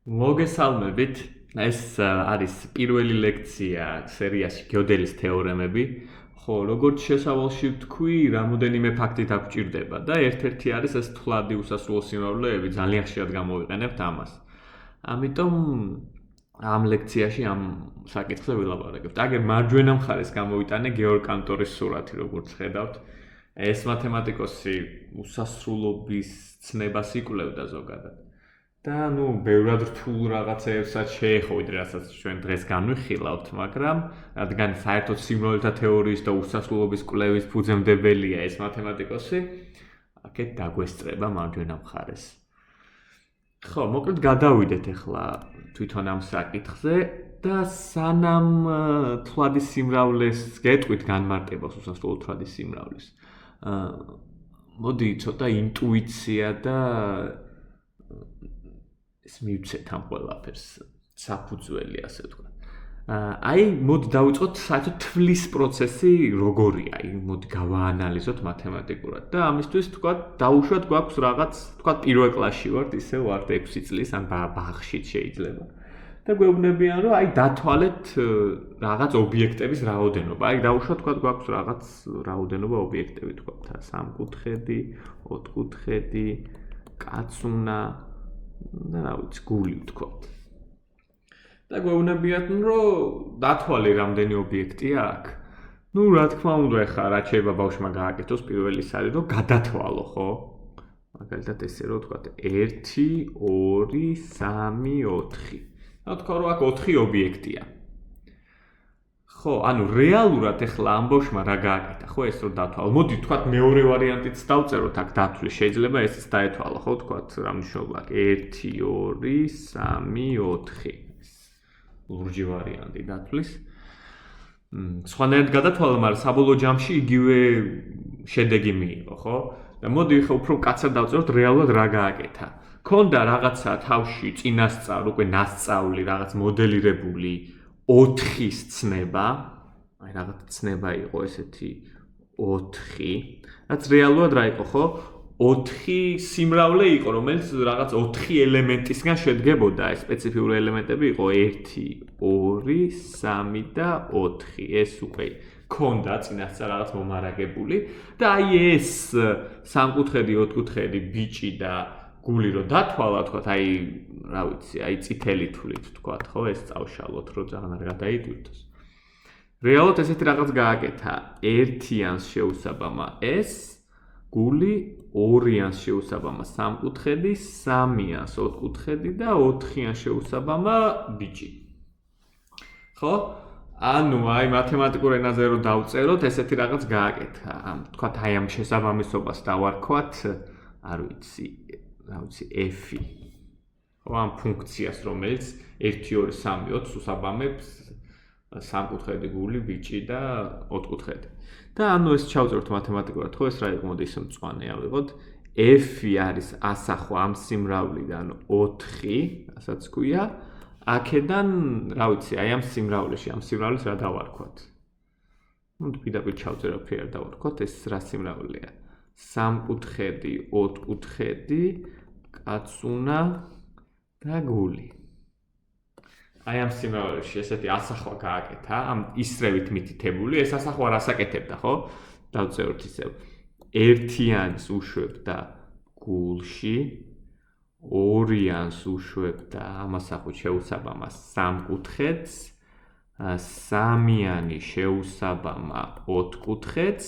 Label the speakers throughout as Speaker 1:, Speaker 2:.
Speaker 1: მოგესალმებით. ეს არის პირველი ლექცია სერიაში გეოდელის თეორემები. ხო, როგორც შესავალში ვთქვი, რამოდენიმე ფაქტი დაგჭირდება და ერთ-ერთი არის ეს თვლადი უსასრულო სიმრავლეები, ძალიან ხშირად გამოვიყენებთ ამას. ამიტომ ამ ლექციაში ამ საკითხზე ვილაპარაკებთ. აგერ მარჯვენა მხარეს გამოვიტანე გეორგ კანტორის სურათი, როგორც ხედავთ. ეს მათემატიკოსი უსასრულობის ცნებას იკვლევდა ზოგადად. და ბევრად რთულ რაღაცებსაც შეეხოვით, რასაც ჩვენ დღეს განვიხილავთ, მაგრამ რადგან საერთოდ სიმრავლეთა თეორიის და უსასრულობის კვლევის ფუძემდებელია ეს მათემატიკოსი, აქეთ დაგვესწრება მარჯვენა მხარეს. ხო, მოკლედ გადავიდეთ ახლა თვითონ ამ საკითხზე და სანამ თვადის სიმრავლეს გეტყვით განმარტებას უსასრულო თვადის სიმრავლის. მოდი ცოტა ინტუიცია და ეს მივცეთ ამ ყველაფერს საფუძველი, ასე ვთქვათ. აი, მოდი დავიწყოთ საერთოდ თვლის პროცესი როგორია, მოდი გავაანალიზოთ მათემატიკურად და ამისთვის ვთქვათ, დაუშვათ გვაქვს რაღაც, ვთქვათ, პირველ კლასში ვართ, ისე ვართ 6 წლის, ან ბაღშიც შეიძლება. და გვეუბნებიან, რომ აი დათვალეთ რაღაც ობიექტების რაოდენობა. აი, დაუშვათ, ვთქვათ, გვაქვს რაღაც რაოდენობა ობიექტები, ვთქვათ, სამკუთხედი, ოთხკუთხედი, კაცუნა და რა ვიცი, გული ვთქვათ. და გვეუბნებიან, რომ დათვალე რამდენი ობიექტია აქ. რა თქმა უნდა, ეხლა რა შეიძლება ბავშვმა გააკეთოს, პირველი ის არის, რომ გადათვალო, ხო? მაგალითად ესე რომ ვთქვათ 1, 2, 3, 4. და თქვა, რომ აქ 4 ობიექტია. ხო, ანუ რეალურად ეხლა ამ ბავშვმა რა გააკეთა, ხო, ეს რომ დათვალო. მოდი ვთქვათ მეორე ვარიანტიც დავწეროთ აქ დათვლის. შეიძლება ესეც დაეთვალო, ხო, ვთქვათ, რა მნიშვნელობა აქვს 1, 2, 3, 4. ლურჯი ვარიანტი დათვლის. სხვანაირად გადათვალა, მაგრამ საბოლოო ჯამში იგივე შედეგი მიიღო, ხო? და მოდი ხა უფრო კაცად დავწეროთ რეალურად რა გააკეთა. ქონდა რაღაცა თავში წინასწარ უკვე ნასწავლი, რაღაც მოდელირებული 4-ის ცნება, აი რაღაც ცნება იყო ესეთი 4, რაც რეალურად რა იყო, ხო? 4 სიმრავლე იყო, რომელიც რაღაც 4 ელემენტისგან შედგებოდა, ეს სპეციფიური ელემენტები იყო 1, 2, 3 და 4. ეს უკვე ქონდა წინასწარ რაღაც მომარაგებული და აი ეს სამკუთხედი, ოთხკუთხედი, ბიჭი და გული რო დათვალა, თქვათ, აი, რა ვიცი, აი წითელი თვლით, თქვათ, ხო, ეს წავშალოთ, რომ ძალიან არ გადაიტვირთოს. რეალურად ესეთი რაღაც გააკეთა, 1-იანს შეუსაბამა ეს გული, 2-იანს შეუსაბამა სამკუთხედი, 3-იანს ოთხკუთხედი და 4-იანს შეუსაბამა ბიჭი. ხო? ანუ აი მათემატიკურ ენაზე რო დავწეროთ, ესეთი რაღაც გააკეთა. თქვათ, აი ამ შესაბამისობას დავარქვათ, არ ვიცი, რა ვიცი, f. ხო, ამ ფუნქციას, რომელიც 1, 2, 3, 4 უსაბამებს სამკუთხედი გული, ბიჭი და ოთხკუთხედი. და ანუ ეს ჩავწეროთ მათემატიკურად, ხო, ეს რა იყო, მოდი ისე მწვანე ავიღოთ. f არის ასახვა ამ სიმრავლიდან 4, რასაც ქვია. აქედან, რა ვიცი, აი ამ სიმრავლეს რა დავარქვათ? მოდი პირდაპირ ჩავწერო, არ დავარქვათ, ეს რა სიმრავლეა? სამკუთხედი, ოთხკუთხედი, კაცუნა და გული. აი ამ სიმრავლეში ესეთი ასახვა გააკეთა, ამ ისრევით მითითებული, ეს ასახვა რას აკეთებდა, ხო? დავწეროთ ისევ. 1-იანს უშვებდა გულში, 2-იანს უშვებდა ამასახვით შეუსაბამა სამკუთხედს, 3-იანი შეუსაბამა ოთხკუთხედს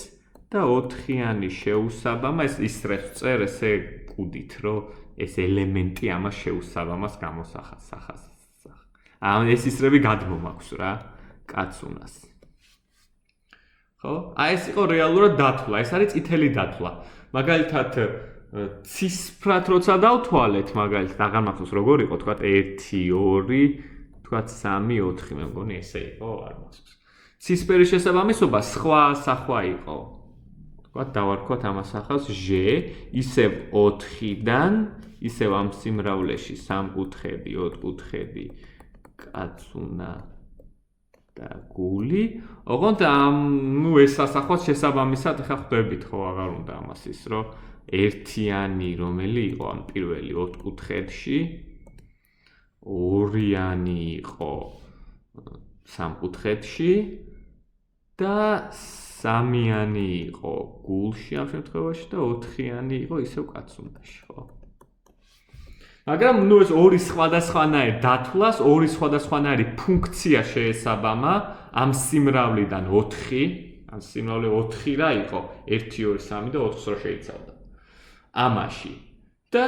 Speaker 1: და 4-იანი შეუსაბამა ეს ისრევს წერ ესე კუდით, რომ ეს ელემენტი ამას შეუსაბამას გამოსახავს. ეს ისრები გადმომაქვს რა, კაცუნას. ხო? აი ეს იყო რეალურად დათვლა, ეს არის წითელი დათვლა. მაგალითად ცისფრად როცა დავთვალეთ, მაგალითად აღარ მახსოვს როგორ იყო, თქვათ 1, 2, თქვათ 3, 4, მე მგონი ესე იყო, არ მახსოვს. ცისფერის შესაბამისობა სხვა სახვა იყო. თქვათ დავარქვათ ამას ახალს ჟ, ისევ 4-დან, ისევ ამ სიმრავლეში სამკუთხედი, ოთხკუთხედი, კაცუნა და გული. ოღონდ ეს ასახვაც შესაბამისად ხა ხვდებით, ხო, აღარ უნდა ამას ის, რომ 1-იანი რომელი იყო ამ პირველი ოთხკუთხედში, ორიანი იყო სამკუთხედში და სამიანი იყო გულში ამ შემთხვევაში და 4-იანი იყო ისევ კაცუნაში, ხო? მაგრამ ნუ ეს ორი სხვადასხვანაირი დათვლას, ორი სხვადასხვანაირი ფუნქცია შეესაბამა ამ სიმრავლიდან 4, ამ სიმრავლე 4 რა იყო, 1, 2, 3 და 4-ს რა შეიცავდა. ამაში. და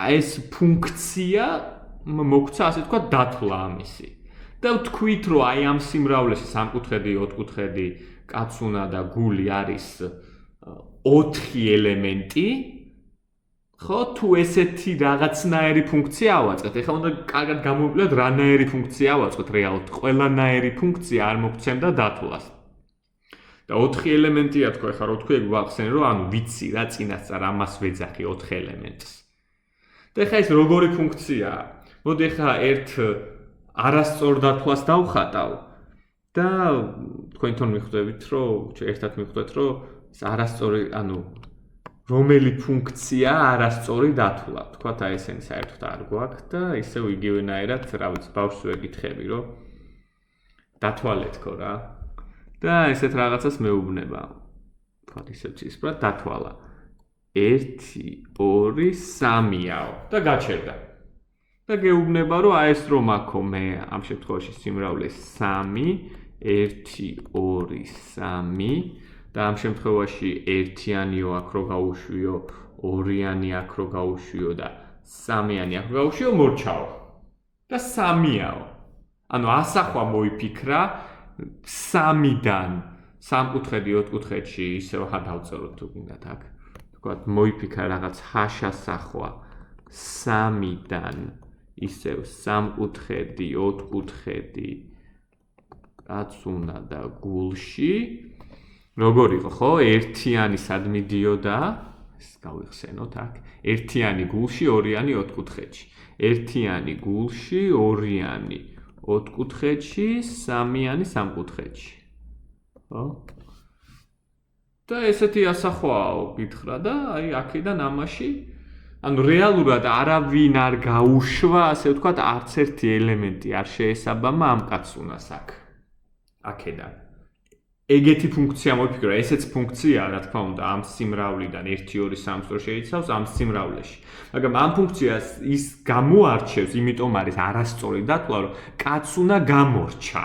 Speaker 1: ეს ფუნქცია მოგცა ასე თქვა დათვლა ამისი. და ვთქვით, რომ აი ამ სიმრავლეში სამკუთხედი, 4კუთხედი, კაცუნა და გული არის 4 ელემენტი. ხო, თუ ესეთი რაღაცნაირი ფუნქცია ავაწყეთ, ეხლა უნდა კარგად გამოვიკლოთ რანაირი ფუნქცია ავაწყოთ რეალურად. ყველანაირი ფუნქცია არ მოგცემდა დათვლას. და 4 ელემენტია თქვა, ეხლა რო თქვი, გვახსენე, რომ ანუ ვიცი რა წინასწარ ამას ვეძახი 4 ელემენტს. და ეხლა ეს როგორი ფუნქციაა? მოდი ეხლა ერთ არასწორ დათვლას დავხატავ და თქვენ თვითონ მიხვდებით, რომ ერთად მიხვდეთ, რომ ეს არასწორი, ანუ რომელი ფუნქცია არასწორი დათვლა. თქვათ აი ესენი საერთოდ არ გვაქვს და ისევ იგივენაირად, რა ვიცი, ბავშვს ვეკითხები, რომ დათვალეთქო რა. და ესეთ რაღაცას მეუბნება. თქვათ ისევ ცისფრად დათვალა. 1, 2, 3-აო და გაჩერდა. და გეუბნება, რომ აი ეს რომ აქო მე ამ შემთხვევაში სიმრავლე 3, 1, 2, 3 და ამ შემთხვევაში ერთიანიო აქ რო გაუშვიო, ორიანი აქ რო გაუშვიო და სამიანი აქ რო გაუშვიო, მორჩაო. და 3-აო. ანუ ასახვა მოიფიქრა 3-დან სამკუთხედი 4კუთხედში ისევ დავწეროთ თუ გინდათ აქ. თქვათ მოიფიქრა რაღაც ჰაშასახვა 3-დან ისევ სამკუთხედი 4კუთხედი კაცუნა და გულში. როგორ იყო, ხო? ერთიანი სად მიდიოდა? ეს გავიხსენოთ აქ. ერთიანი გულში, ორიანი 4კუთხედში. ერთიანი გულში, ორიანი 4კუთხედში, სამიანი სამკუთხედში. ხო? და ესეთი ასახვაა გითხრა და აი აქედან ამაში ანუ რეალურად არავინ არ გაუშვა, ასე ვთქვათ, არც ერთი ელემენტი არ შეესაბამა ამ კაცუნას აქ. აქედან. ეგეთი ფუნქცია მოიფიქრა, ესეც ფუნქციაა, რა თქმა უნდა, ამ სიმრავლიდან 1, 2, 3-ს რო შეიცავს ამ სიმრავლეში. მაგრამ ამ ფუნქციას ის გამოარჩევს, იმიტომ არის არასწორი დათვლა, რომ კაცუნა გამორჩა.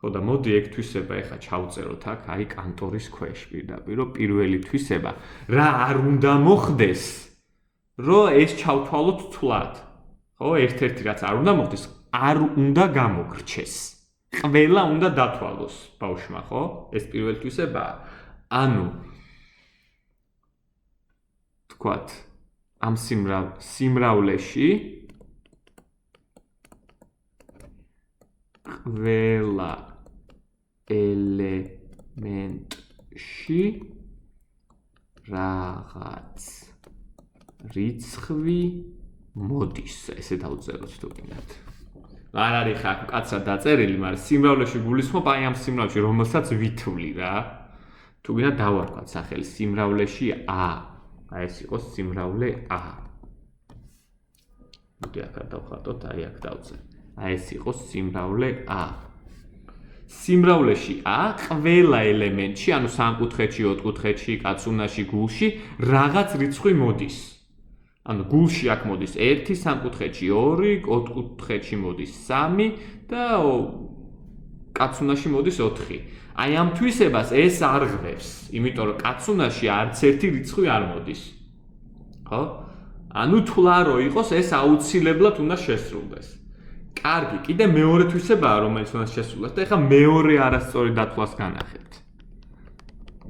Speaker 1: ხო და მოდი ეგ თვისება ეხა ჩავწეროთ აქ, აი კანტორის ქვეშ პირდაპირ, რომ პირველი თვისება რა არ უნდა მოხდეს, რომ ეს ჩავთვალოთ თვლად. ხო, ერთ-ერთი რაც არ უნდა მოხდეს, არ უნდა გამოგრჩეს. ყველა უნდა დათვალოს ბავშვმა, ხო? ეს პირველი თვისებაა. ანუ თქვათ, ამ სიმრავლეში ყველა ელემენტში რაღაც რიცხვი მოდის, ესე დავწეროთ თუ გინდათ. არ არის ხა კაცად დაწერილი, მაგრამ სიმრავლეში გულისხმობ აი ამ სიმრავლეში, რომელსაც ვითვლი რა. თუ გინდა დავარქვათ სახელი სიმრავლეში A. აი ეს იყოს სიმრავლე A. მოდი აქ დავხატოთ, აი აქ დავწერე. აი ეს იყოს სიმრავლე A. სიმრავლეში A ყველა ელემენტში, ანუ სამკუთხედში, 4კუთხედში, კაცუნაში, გულში რაღაც რიცხვი მოდის. ანუ გულში აქ მოდის 1, სამკუთხედში 2, 4კუთხედში მოდის 3 და კაცუნაში მოდის 4. აი ამ თვისებას ეს არ ღმებს, იმიტომ რომ კაცუნაში არც ერთი რიცხვი არ მოდის. ხო? ანუ თვლა რო იყოს, ეს აუცილებლად უნდა შესრულდეს. კარგი, კიდე მეორე თვისებაა, რომელიც უნდა შესრულდეს და ეხლა მეორე არასწორი დათვლას განახებთ.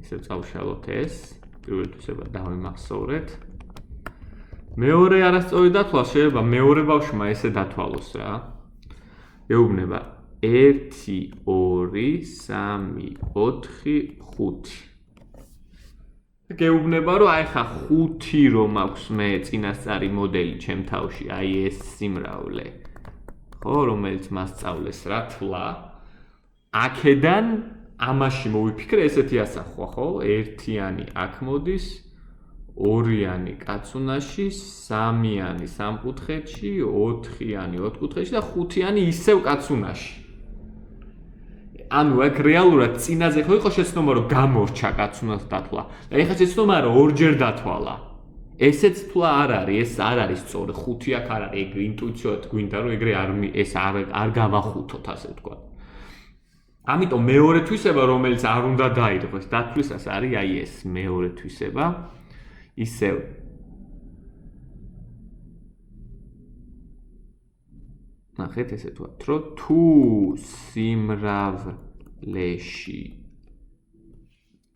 Speaker 1: ისე წავშალოთ ეს, პირველი თვისება დავიმახსოვრეთ. მეორე არასწორი დათვლა შეიძლება მეორე ბავშვმა ესე დათვალოს რა. ეუბნება 1, 2, 3, 4, 5. გეუბნება რომ აი ხა 5 რომ აქვს მე წინასწარი მოდელი ჩემ თავში, აი ეს სიმრავლე. ხო, რომელიც მასწავლეს რა თვლა. აქედან ამაში მოვიფიქრე ესეთი ასახვა, ხო? ერთიანი აქ მოდის, 2-იანი კაცუნაში, 3-იანი სამკუთხედში, 4-იანი ოთხკუთხედში და 5-იანი ისევ კაცუნაში. ანუ აქ რეალურად წინაზე ხო იყო შეცდომა რომ გამორჩა კაცუნას დათვლა. და ეხლა შეცდომა რომ ორჯერ დათვალა. ესეც თვლა არ არის, ეს არ არის სწორი, 5 აქ არ არის, ეგ ინტუიციურად გვინდა რომ ეგრე ეს არ გავახუთოთ, ასე ვთქვა. ამიტომ მეორე თვისება, რომელიც არ უნდა დაირღვეს დათვლისას არის აი ეს მეორე თვისება. ისევ ნახეთ ესე ვთქვათ, რომ თუ სიმრავლეში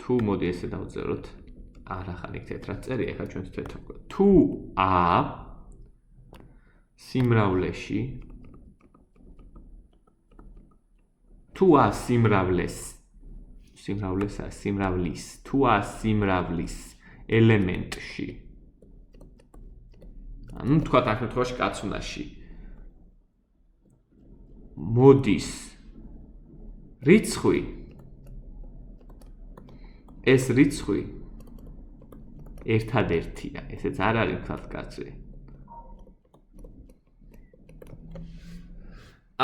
Speaker 1: თუ მოდი ესე დავწეროთ არ ახალ იქ თეთრად წერია, ეხლა ჩვენც თეთრად გვაქვს. თუ a სიმრავლეში თუ a სიმრავლის ელემენტში ანუ თქვათ აქ შემთხვევაში კაცუნაში მოდის რიცხვი ეს რიცხვი ერთადერთია ესეც არ არის თქვათ კაცი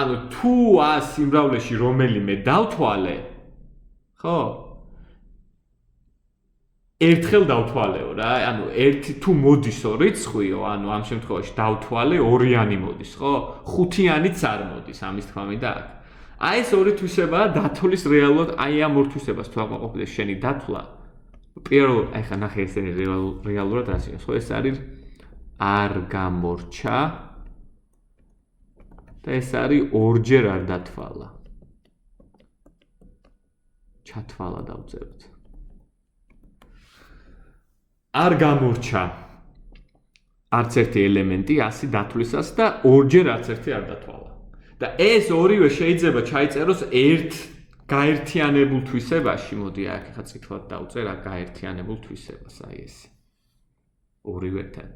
Speaker 1: ანუ თუ a სიმრავლეში რომელიმე დავთვალე ხო ერთხელ დავთვალეო რა ანუ ერთი თუ მოდისო რიცხვიო ანუ ამ შემთხვევაში დავთვალე 2-იანი მოდის ხო 5-იანიც არ მოდის ამის თქმა მინდა აქ აი ეს ორი თვისებაა დათვლის რეალურად აი ამ ორ თვისებას თუ აყვაყოფილდეს შენი დათვლა პირველ აი ხა ნახე ესენი რეალურად რა არის ხო ეს არის არ გამორჩა და ეს არის ორჯერ არ დათვალა ჩათვალა დავწეროთ არ გამორჩა არც ერთი ელემენტი 100 დათვლისას და ორჯერ არც ერთი არ დათვალა. და ეს ორივე შეიძლება ჩაიწეროს ერთ გაერთიანებულ თვისებაში, მოდი აქ ხა წითლად დავწერ აქ გაერთიანებულ თვისებას, აი ეს. ორივეთან.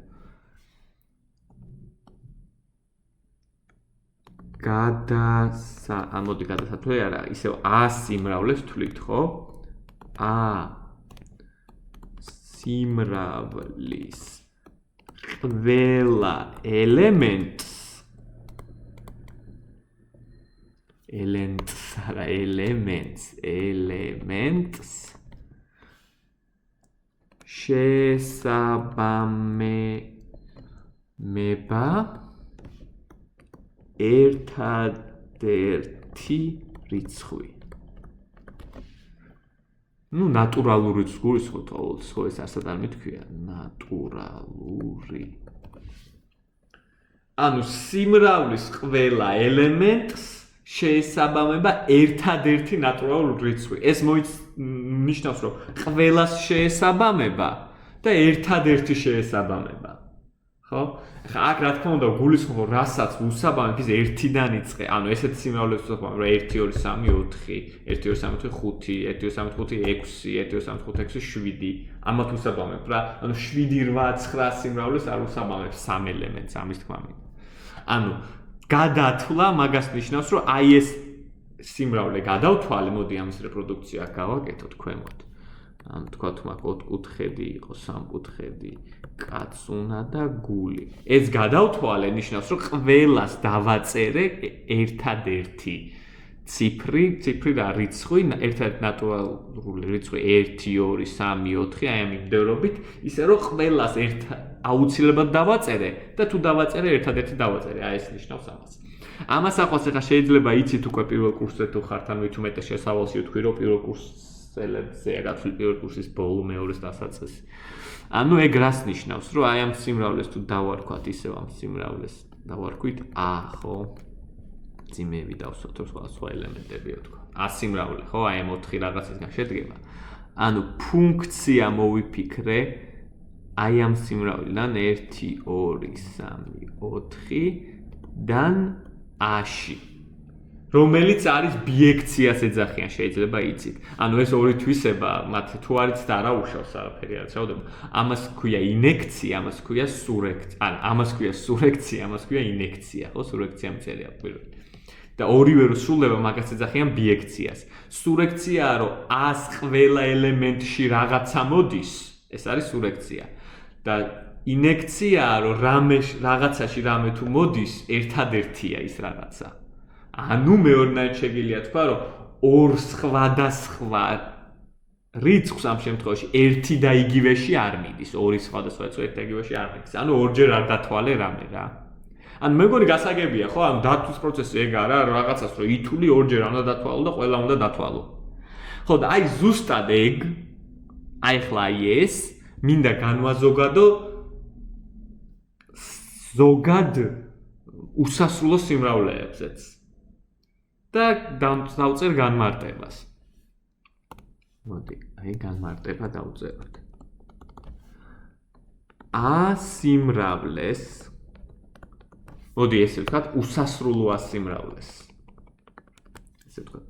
Speaker 1: მოდი გადასათვლე არა, ისევ a სიმრავლეს თვლით, ხო? a სიმრავლის ყველა ელემენტს შესაბამება ერთადერთი რიცხვი ну натурალური რიცხვი ხო ეს ასად არ მithქვია ნატურალური ანუ სიმრავლის ყველა ელემენტს შეესაბამება ერთადერთი ნატურალური რიცხვი ეს ნიშნავს რომ ყველას შეესაბამება და ერთადერთი შეესაბამება ხო ხა აქ რა თქმა უნდა გულისხმობ რასაც უსაბამებ ის 1-დან იწყე ანუ ესეთი სიმრავლეს უსაბამებ რა 1 2 3 4 1 2 3 4 5 1 2 3 4 6 1 2 3 4 6 7 ამათ უსაბამებ რა ანუ 7 8 9 სიმრავლეს არ უსაბამებ 3 ელემენტს ამის თქმა მინდა ანუ გადათვლა მაგას ნიშნავს რომ აი ეს სიმრავლე გადავთვალე მოდი ამის რეპროდუქცია გავაკეთოთ ქვემოთ ანუ თქვათ მაგ 4 კუთხედი იყო 3 კუთხედი კაცუნა და გული. ეს გადავთვალე ნიშნავს, რომ ყველას დავაწერე ერთადერთი ციფრი და რიცხვი, ერთადერთი ნატურალური რიცხვი 1 2 3 4 აი ამ მიმდევრობით, ისე რომ ყველას აუცილებლად დავაწერე და თუ დავაწერე ერთადერთი დავაწერე. აი ეს ნიშნავს ამას. ამას ახლავს ახლა შეიძლება იცით უკვე პირველ კურსზე თუ ხართ, ანუ ვითუმეტეს შესავალში ვთქვი, რომ პირველ კურსელებზე გათვლით პირველ კურსის ბოლო მეორეს დასაწყისი. ანუ ეგ რას ნიშნავს, რომ აი ამ სიმრავლეს თუ დავარქვათ ისევ ამ სიმრავლეს დავარქვით a, ხო? ძიმები დავსვათ, რომ სხვა ელემენტებია თქვა. a სიმრავლე, ხო? აი ამ 4 რაღაცისგან შედგება. ანუ ფუნქცია მოვიფიქრე აი ამ სიმრავლიდან 1 2 3 4-დან a-ში. რომელიც არის ბიექციას ეძახიან, შეიძლება იცით. ანუ ეს ორი თვისება, მათ თუ არიც და არა უშავს არაფერი არ ჩავდება. ამას ქვია ინექცია, ამას ქვია სურექცია. ანუ ამას ქვია სურექცია, ამას ქვია ინექცია, ხო? სურექცია მწერია პირველი. და ორივე რო სრულდება მაგას ეძახიან ბიექციას. სურექციაა, რომ 100 ყველა ელემენტში რაღაცა მოდის. ეს არის სურექცია. და ინექციაა, რომ რაღაცაში რამე თუ მოდის, ერთადერთია ის რაღაცა. ანუ მეორნაირად შეგიძლია თქვა, რომ ორ სხვადასხვა რიცხვს ამ შემთხვევაში ერთი და იგივეში არ მიდის, ორი სხვადასხვა რიცხვი ერთი და იგივეში არ მიდის. ანუ ორჯერ არ დათვალე რამე რა. ან მეგონი გასაგებია, ხო? ან დათვის პროცესი ეგ არა, რაღაცას რომ ითული ორჯერ უნდა დათვალო და ყველა უნდა დათვალო. ხო, და აი ზუსტად ეგ, აი ხლა ეს მინდა განვაზოგადო ზოგად უსასრულო სიმრავლეებზეც. და დავწერ განმარტებას. მოდი, აი განმარტება დავწეროთ. ასიმრავლეს მოდი ესე ვთქვათ, უსასრულო ასიმრავლეს. ესე ვთქვათ,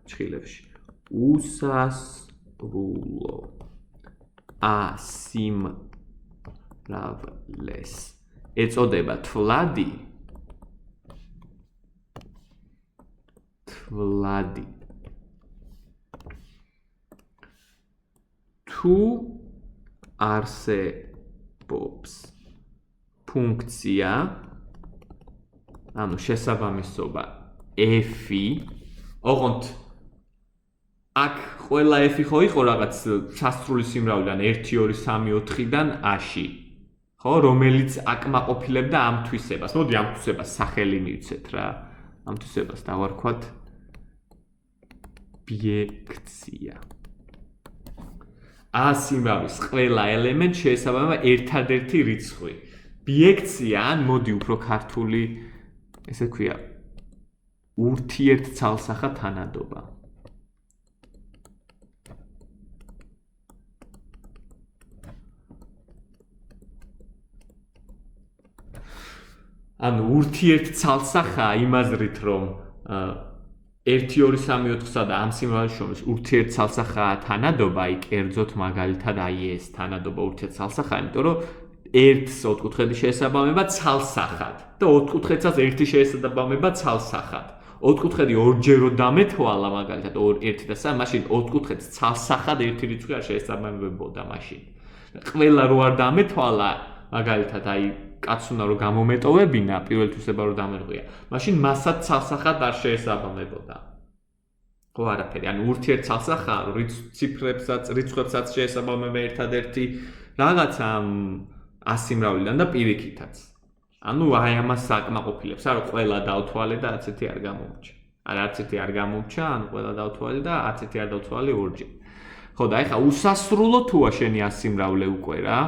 Speaker 1: ჩხილებში. უსასრულო ასიმრავლეს ეწოდება თვლადი თუ არსებობს ფუნქცია, ანუ შესაბამისობა f-ი, ოღონდ აქ ყველა f-ი ხო იყო რაღაც სასრული სიმრავლიდან 1 2 3 4-დან a-ში, ხო, რომელიც აკმაყოფილებდა ამ თვისებას. მოდი ამ თვისებას სახელი მივცეთ რა. ამ თვისებას დავარქვათ ბიექცია. A-სიმრავლის ყველა ელემენტს შეესაბამება ერთადერთი რიცხვი. ბიექცია, ან მოდი უფრო ქართული, ესე ქვია, ურთიერთცალსახა თანადობა. ანუ ურთიერთცალსახა იმაზრით, რომ 1 2 3 4-სა და ამ სიმრავლეს შორის ურთიერთცალსახაა თანადობა, აი კერძოდ მაგალითად აი ეს თანადობა ურთიერთცალსახაა, იმიტომ რომ 1-ს ოთხკუთხედი შეესაბამება ცალსახად და ოთხკუთხედსაც 1 შეესაბამება ცალსახად. ოთხკუთხედი ორჯერო დამეთვალა მაგალითად 1 და 3, მაშინ ოთხკუთხედს ცალსახად ერთი რიცხვი არ შეესაბამებოდა მაშინ. ყველა რო არ დამეთვალა, მაგალითად აი კაც უნდა რომ გამომეტოვებინა, პირველ თვისება რომ დამერღვია, მაშინ მასაც ცალსახად არ შეესაბამებოდა. ხო, არაფერი, ანუ ურთიერთცალსახაა, რომ რიცხვებსაც შეესაბამება ერთადერთი რაღაცა ასიმრავლიდან და პირიქითაც. ანუ აი ამას აკმაყოფილებს, არა ყველა დავთვალე და არც ერთი არ გამომრჩა. არც ერთი არ გამომრჩა, ანუ ყველა დავთვალე და არც ერთი არ დავთვალე ორჯერ. ხო, და ეხლა უსასრულო თუა შენი ასიმრავლე უკვე რა.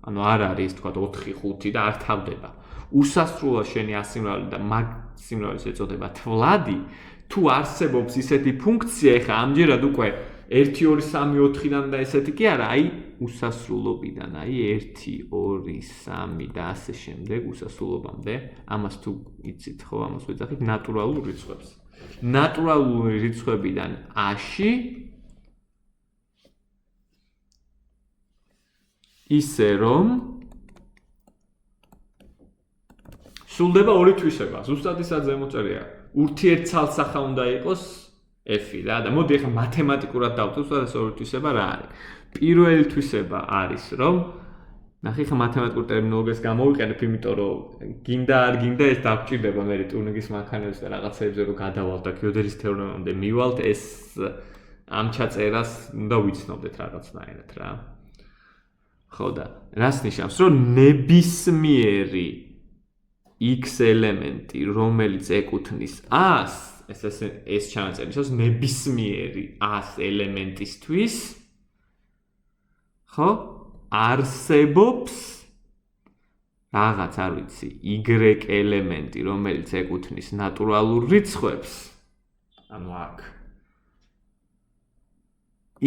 Speaker 1: ანუ არ არის თქვა 4 5 და არ თავდება. უსასრულო შენი ასიმრავლე და მაგ სიმრავლის ეწოდება თვლადი, თუ არსებობს ისეთი ფუნქცია, ეხლა ამჯერად უკვე 1 2 3 4-დან და ესეთი კი არა, აი უსასრულობიდან, აი 1 2 3 და ასე შემდეგ უსასრულობამდე, ამას თუ იცით ხო, ამას ვეძახით ნატურალურ რიცხვებს. ნატურალური რიცხვებიდან a-ში ისე რომ სრულდება ორი თვისება. ზუსტად ისაც ზემოწერია. ურთიერთცალსახა უნდა იყოს f-ი რა და მოდი ახლა მათემატიკურად დავწეროთ, ზუსტად ეს ორი თვისება რა არის. პირველი თვისება არის, რომ ნახე ხა მათემატიკურ ტერმინოლოგიას გამოვიყენებ, იმიტომ რომ გინდა არ გინდა ეს დაგჭირდება მე ტურინგის მანქანებს და რაღაცებზე რომ გადავალთ და კიოდელის თეორემამდე მივალთ, ეს ამ ჩაწერას უნდა ვიცნობდეთ რაღაცნაირად რა. ხო და რას ნიშნავს, რომ ნებისმიერი x ელემენტი, რომელიც ეკუთვნის a-ს, ეს ჩანაწერის ნებისმიერი a-ს ელემენტისთვის, ხო, არსებობს რაღაც, არ ვიცი, y ელემენტი, რომელიც ეკუთვნის ნატურალურ რიცხვებს, ანუ აქ,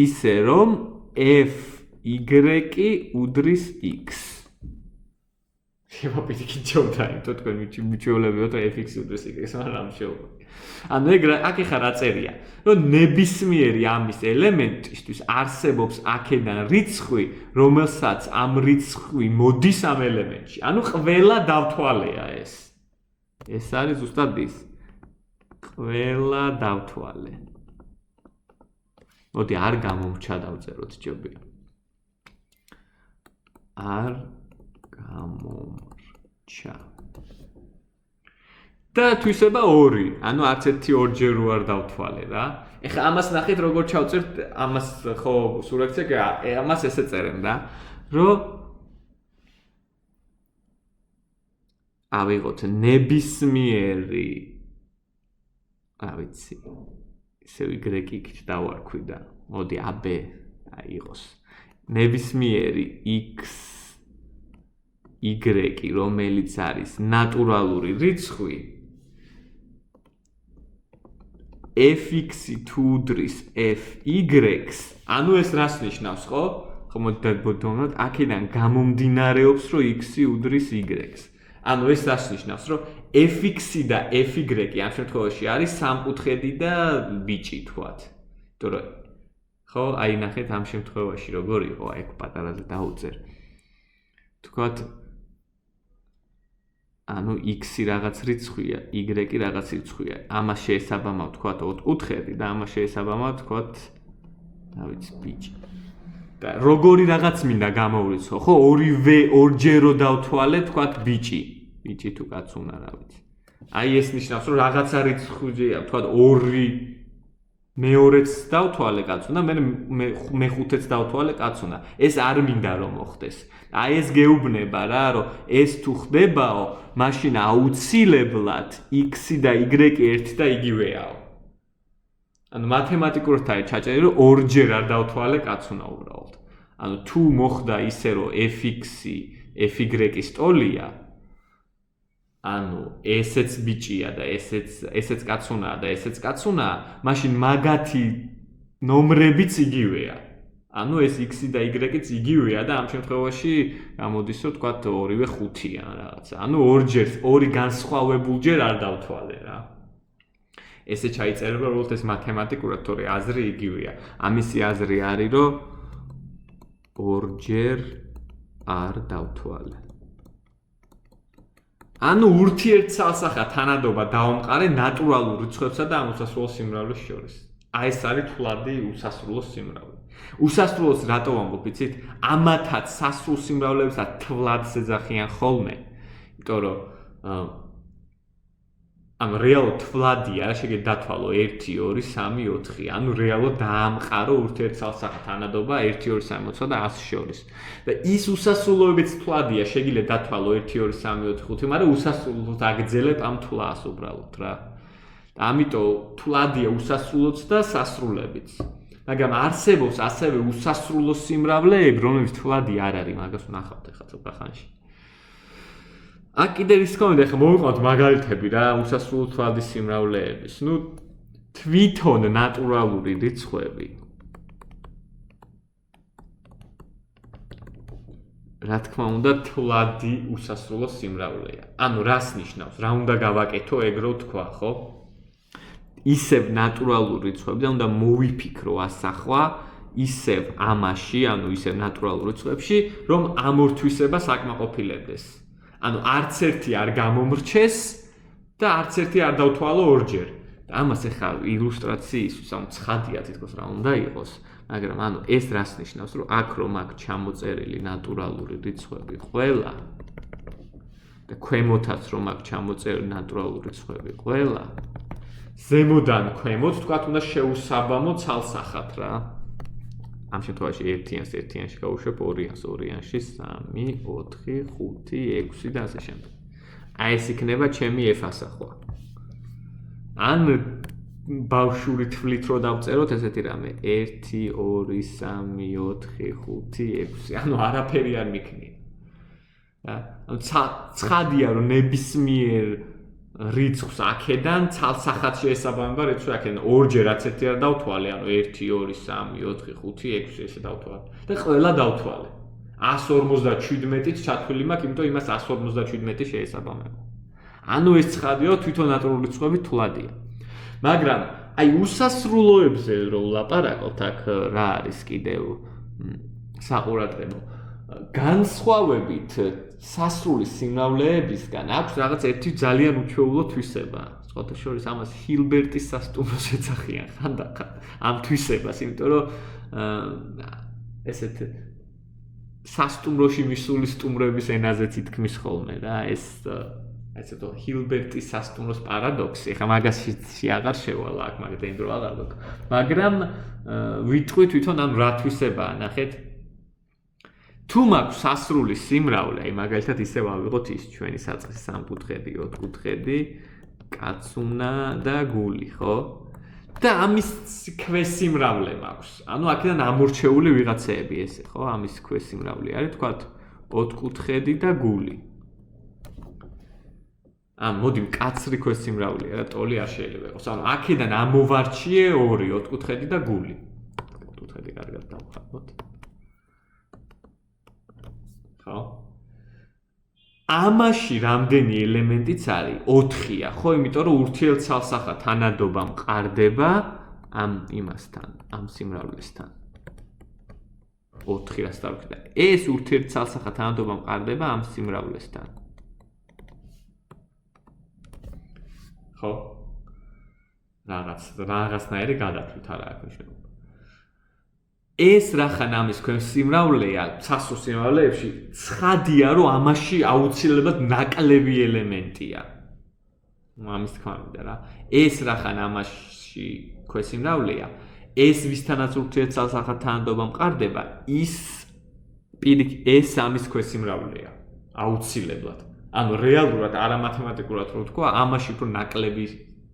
Speaker 1: ისე რომ f y უდრის x. შემოპირიქით ჯობდა, იმიტომ თქვენ მიჩვეულებიოთ, რომ fx უდრის y-ს, მაგრამ ამ შეუძლია. ანუ აქ ეხა რა წერია, რომ ნებისმიერი ამის ელემენტისთვის არსებობს აქედან რიცხვი, რომელსაც ამ რიცხვი მოდის ამ ელემენტში. ანუ ყველა დავთვალეა ეს. ეს არის ზუსტად ის. ყველა დავთვალე. მოდი არ გამომრჩა დავწეროთ ჯობია. არ გამომრჩა. და თვისება 2, ანუ არც ერთი ორჯერ არ დავთვალე რა. ეხლა ამას ნახეთ როგორ ჩავწერთ, ამას ხო სურათზე ამას ესე წერენ რა, რომ ავიღოთ ნებისმიერი რა ვიცი, ისე y-ით დავარქვი და მოდი AB აიღოს. ნებისმიერი x y, რომელიც არის ნატურალური რიცხვი, fx-ი თუ უდრის fy-ს, ანუ ეს რას ნიშნავს, ხო? ხო მოდი დავბოდოთ, აქედან გამომდინარეობს, რომ x-ი უდრის y-ს. ანუ ეს რას ნიშნავს, რომ fx-ი და fy ამ შემთხვევაში არის სამკუთხედი და ბიჭი თქვათ. იმიტომ რომ ხო, აი ნახეთ ამ შემთხვევაში როგორ იყო, აი პატარაზე დაუწერ. თქვათ ანუ x-ი რაღაც რიცხვია, y-ი რაღაც რიცხვია. ამას შეესაბამავ თქვათ ოთხკუთხედი და ამას შეესაბამავ თქვათ, რა ვიცი, ბიჭი. და როგორი რაღაც მინდა გამოვრიცხო, ხო? ორივე ორჯერო დავთვალე, თქვათ ბიჭი. ბიჭი თუ კაც უნდა, რა ვიცი. აი ეს ნიშნავს, რომ რაღაცა რიცხვია, თქვათ 2 მეორეც დავთვალე კაც უნდა, მე 5-ს დავთვალე კაც უნდა. ეს არ მინდა რომ მოხდეს. აი ეს გეუბნება რა, რომ ეს თუ ხდებაო, მაშინ აუცილებლად x-ი და y-ი ერთი და იგივეაო. ანუ მათემატიკურად არის ჩაჭერილი, რომ ორჯერ არ დავთვალე კაც უნდა უბრალოდ. ანუ თუ მოხდა ისე, რომ fx-ი fy-ის ტოლია, ანუ ესეც ბიჭია და ესეც კაც უნდა და ესეც კაც უნდა, მაშინ მაგათი ნომრებიც იგივეა. ანუ ეს x-ი და y-იც იგივეა და ამ შემთხვევაში გამოდის რომ თქვათ ორივე 5-ია რაღაცა. ანუ ორჯერ, ორი განსხვავებულჯერ არ დავთვალე რა. ესე ჩაიწერება როგორც ეს მათემატიკურად, თორე აზრი იგივეა. ამისი აზრი არის რომ ორჯერ არ დავთვალე. ანუ ურთიერთსალსახა თანადობა დავამყარე ნატურალურ რიცხვებსა და ამოსასრულო სიმრავლეს შორის. აი ეს არის თვლადი უსასრულო სიმრავლე. უსასრულოს რატო ვამბობ, იცით? ამათაც სასრულ სიმრავლებსაც თვლადს ეძახიან ხოლმე. იმიტომ რომ ამ რეალურ თვლადია, რა შეგე დათვალო 1 2 3 4. ანუ რეალურად დაამყარო ურთიერთსალსახა თანადობა 1 2 3 4 და 100 შორის. და ის უსასრულოებიც თვლადია, შეგიძლია დათვალო 1 2 3 4 5, მაგრამ უსასრულოდ აგძელებ ამ თვლას უბრალოდ რა. ამიტომ თვლადია უსასრულოც და სასრულებიც. მაგრამ არსებობს ასევე უსასრულო სიმრავლეები, რომლებიც თვლადი არ არის, მაგას ვნახავთ ახლა ცოტა ხანში. აქ კიდევ ის კონდა, ახლა მოვიყვანოთ მაგალითები რა, უსასრულო თვლადის სიმრავლეების. ნუ თვითონ ნატურალური რიცხვები. რა თქმა უნდა, თვლადი უსასრულო სიმრავლეა. ანუ რას ნიშნავს? რა უნდა გავაკეთო, ეგრო თქვა, ხო? ისევ ნატურალურ რიცხვებზე უნდა მოვიფიქრო ასახვა, ისევ ამაში, ანუ ისევ ნატურალურ რიცხვებში, რომ ამორთვისება საკმაყოფილებდეს. ანუ არც ერთი არ გამომრჩეს და არც ერთი არ დავთვალო ორჯერ. ამას ახლა ილუსტრაციისთვის, ანუ ცხადია თითქოს რა უნდა იყოს, მაგრამ ანუ ეს რას ნიშნავს, რომ აქ რომ აქ ჩამოწერილი ნატურალური რიცხვები ყველა და ქვემოთაც რომ აქ ჩამოწერილი ნატურალური რიცხვები ყველა ზემოდან ქვემოთ, თქვათ, უნდა შეუსაბამო ცალსახად რა. ამ შემთხვევაში ერთიანში გავუშვებ, ორიანში 3, 4, 5, 6 და ასე შემდეგ. აი ეს იქნება ჩემი f ასახვა. ან ბავშვური თვლით რო დავწეროთ ესეთი რამე 1 2 3 4 5 6. ანუ არაფერი არ მიქნია. რა? ანუ ცხადია რომ ნებისმიერ რიცხვს აქედან ცალსახად შეესაბამება რიცხვი აქედან ორჯერ რაც ერთი არ დავთვალე, ანუ 1 2 3 4 5 6 ესე დავთვალე და ყველა დავთვალე. 157-ით ჩათვლილი მაქვს, იმიტომ იმას 157 შეესაბამება. ანუ ეს ცხადია, თვითონ ნატურალური რიცხვები თვლადია. მაგრამ აი უსასრულოებზე რო ვლაპარაკობთ, აქ რა არის კიდევ საყურადღებო. განსხვავებით სასრული სიმრავლეებისგან აქვს რაღაც ერთი ძალიან უჩვეულო თვისება. სხვათა შორის ამას ჰილბერტის სასტუმროს ეძახიან ხანდახან ამ თვისებას, იმიტომ რომ ესეთ სასტუმროში მისული სტუმრების ენაზე თითქმის ხოლმე რა ეს ასე თქო ჰილბერტის სასტუმროს პარადოქსი ხა მაგასში აღარ შევალა აქ მაგდენ დრო აღარ გქ მაგრამ ვიტყვი თვითონ ამ რა თვისებაა ნახეთ თუ მაქვს სასრული სიმრავლე აი მაგალითად ისე ვავიღოთ ის ჩვენი საწყისი სამკუთხედი ოთხკუთხედი კაცუნა და გული ხო და ამის ქვესიმრავლე მაქვს ანუ აქედან ამორჩეული ვიღაცეები ესე ხო ამის ქვესიმრავლე არის თქვათ ოთხკუთხედი და გული მოდი მკაცრი ქვესიმრავლეა და ტოლი არ შეიძლება იყოს ანუ აქედან ამოვარჩიე ორი ოთხკუთხედი და გული ოთხკუთხედი კარგად დავხატოთ ხო ამაში რამდენი ელემენტიც არის 4-ია ხო იმიტომ რომ ურთიერთცალსახა თანადობა მყარდება ამ იმასთან ამ სიმრავლესთან 4-ას დავკიდა ეს ურთიერთცალსახა თანადობა მყარდება ამ სიმრავლესთან ხო რაღაცნაირი გადათვლით არა აქვს მნიშვნელობა ეს რახან ამის ქვემ სიმრავლეა სასრულ სიმრავლეებში ცხადია რომ ამაში აუცილებლად ნაკლები ელემენტია ამის თქმა მინდა რა ეს რახან ამაში ქვესიმრავლეა ეს ვისთანაც ურთიერთცალსახა თანადობა მყარდება ის ეს ამის ქვესიმრავლეა აუცილებლად ანუ რეალურად არა მათემატიკურად რო ვთქვა ამაში უფრო ნაკლები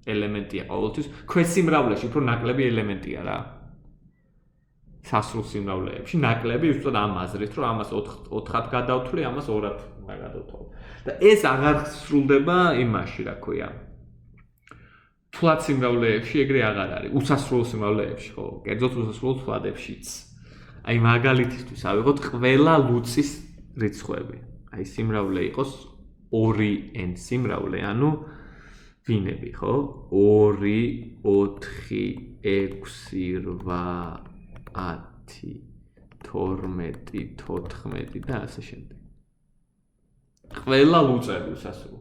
Speaker 1: ელემენტია ყოველთვის ქვესიმრავლეში უფრო ნაკლები ელემენტია რა სასრულ სიმრავლეებში ნაკლები უბრალოდ ამ აზრით რომ ამას 4-ად გადავთვლი ამას 2-ად გადავთვალ და ეს აღარ სრულდება იმაში რა ქვია თვლად სიმრავლეებში ეგრე აღარ არის უსასრულო სიმრავლეებში ხო კერძოდ უსასრულო თვადებშიც აი მაგალითისთვის ავიღოთ ყველა ლუცის რიცხვები აი სიმრავლე იყოს 2n სიმრავლე ანუ ვინები ხო 2 4 6 8 10, 12, 14 და ასე შემდეგ. ყველა ლუწები უსასრულო.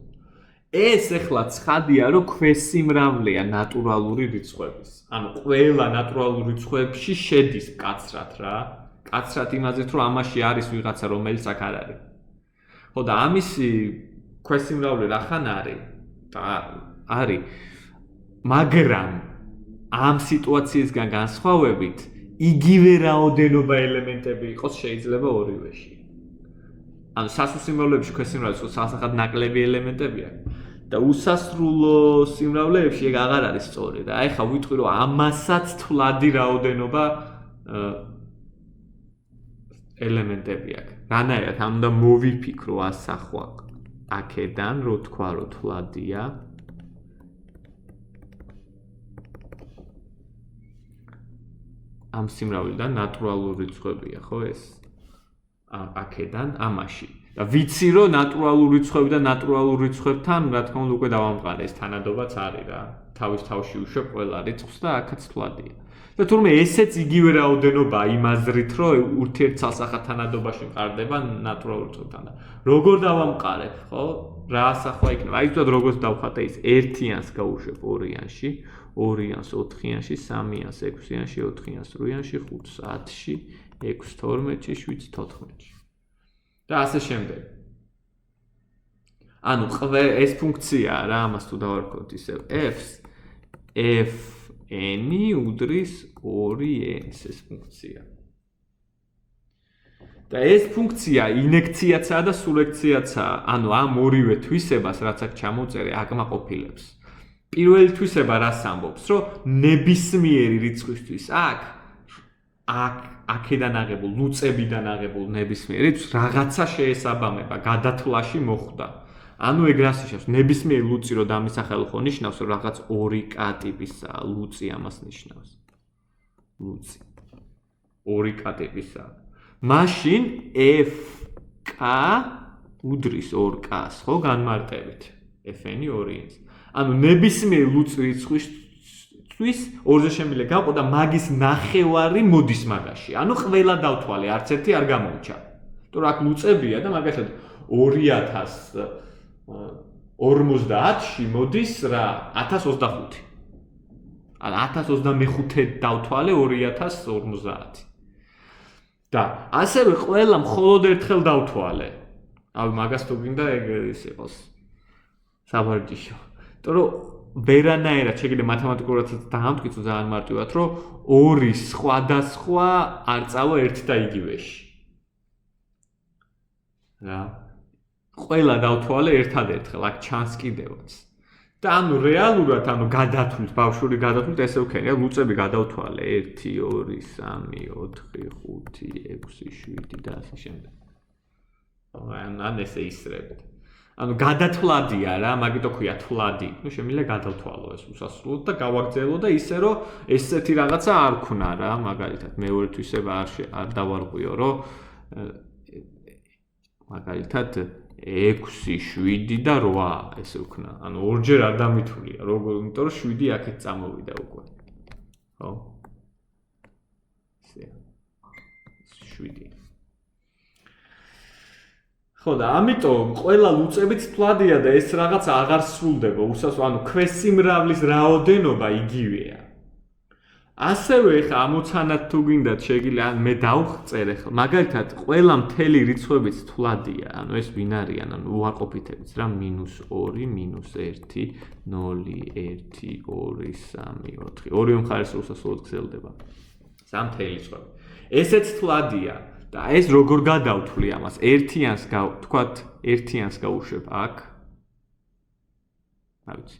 Speaker 1: ეს ეხლა ცხადია, რომ ქვესიმრავლეა ნატურალური რიცხვების. ანუ ყველა ნატურალურ რიცხვებში შედის კაცრად რა. კაცრად იმაზეც, რომ ამაში არის ვიღაცა, რომელიც აქ არ არის. ხო და ამისი ქვესიმრავლე რახან არის? არის. მაგრამ ამ სიტუაციისგან განსხვავებით იგივე რაოდენობა ელემენტები იყოს შეიძლება ორივეში. ანუ სასრულ სიმრავლეებში ქვესიმრავლეში სასახად ნაკლები ელემენტები აქვს და უსასრულო სიმრავლეებში ეგ აღარ არის სწორი და აი ხა ვიტყვი რომ ამასაც თვლადი რაოდენობა ელემენტები აქვს. რანაირად ამ უნდა მოვიფიქრო ასახვა აქედან რო თქვა რომ თვლადია ამ სიმრავლიდან ნატურალური რიცხვებია, ხო ეს? აქედან ამაში. და ვიცი რომ ნატურალური რიცხვები და ნატურალური რიცხვებთან, რა თქმა უნდა, უკვე დავამყარე ეს თანადობაც არის რა. თავის თავში უშვებ ყველა რიცხვს და აქაც თვლადია. და თურმე ესეც იგივე რაოდენობაა იმ აზრით, რომ ურთიერთცალსახა თანადობაში მყარდება ნატურალურ რიცხვებთან. როგორ დავამყარებ, ხო? რა ასახვა იქნება? აი ზუსტად როგორც დავხატე ის 1-იანს გავუშვებ 2-იანში. 2-იანს 4-იანში, 3-იანს 6-იანში, 4-იანს 8-იანში, 5-ს 10-ში, 6-ს 12-ში, 7-ს 14-ში. და ასე შემდეგ. ანუ ეს ფუნქციაა რა, ამას თუ დავარქოთ ისევ f-ს, fn უდრის 2n-ს ეს ფუნქცია. და ეს ფუნქცია ინექციაცაა და სულექციაცაა. ანუ ამ ორივე თვისებას, რაც აქ ჩამოწერე, აკმაყოფილებს. პირველი თვისება რას ამბობს, რომ ნებისმიერი რიცხვისთვის აქედან აღებულ, ლუწებიდან აღებულ ნებისმიერი რიცხვს რაღაცა შეესაბამება, გადათვლაში მოხვდა. ანუ ეგ რას ნიშნავს? ნებისმიერი ლუწი რო დამისახელო ნიშნავს, რომ რაღაც 2k ტიპისაა, ლუწი ამას ნიშნავს. ლუწი. 2k ტიპისაა. მაშინ fk უდრის 2k-ს, ხო, განმარტებით. fn 2n-ს. ანუ ნებისმიერ ლუწ რიცხვისთვის ორზე შემიძლია გავყო და მაგის ნახევარი მოდის მაგაში. ანუ ყველა დავთვალე, არც ერთი არ გამოუჩა. იმიტომ რომ აქ ლუწებია და მაგალითად 2050-ში მოდის რა 1025. ანუ 1025 დავთვალე 2050. და ასევე ყველა მხოლოდ ერთხელ დავთვალე. ავი მაგას თუ გინდა ეგ ის იყოს საბარჯიშო. იმიტომ რომ ვერანაირად შეგიძლია მათემატიკურადაც დაამტკიცო ძალიან მარტივად, რომ ორი სხვადასხვა არ წავა ერთ და იგივეში. რა? ყველა დავთვალე ერთადერთხელ, აქ ჩანს კიდევაც. და ანუ რეალურად, გადათვლით, ბავშვური გადათვლით ესე ვქენი, ლუწები გადავთვალე 1, 2, 3, 4, 5, 6, 7 და ასე შემდეგ. ან ესე ისრებთ. გადათვლადია რა, მაგიტო ქვია თვლადი. შემიძლია გადავთვალო ეს უსასრულოდ და გავაგრძელო და ისე რომ ესეთი რაღაცა არ ქნა რა, მაგალითად მეორე თვისება არ დავარღვიო, რომ მაგალითად 6, 7 და 8 ესე ვქნა. ორჯერ არ დამითვლია, როგორ, იმიტომ რომ 7 აქეთ წამოვიდა უკვე. ხო? ესე. 7. ხო და ამიტომ ყველა ლუწებით თვლადია და ეს რაღაც აღარ სრულდება, ქვესიმრავლის რაოდენობა იგივეა. ასევე ხა ამოცანად თუ გინდათ შეგიძლია მე დავხწერე ხა მაგალითად ყველა მთელი რიცხვებით თვლადია, ეს ვინ არიან, უარყოფითებიც რა -2, -1, 0, 1, 2, 3, 4. ორივე მხარეს უსასრულოდ გრძელდება. სამთელი რიცხვები. ესეც თვლადია. და ეს როგორ გადავთვლი ამას? ერთიანს თქვათ, ერთიანს გავუშვებ აქ. რა ვიცი,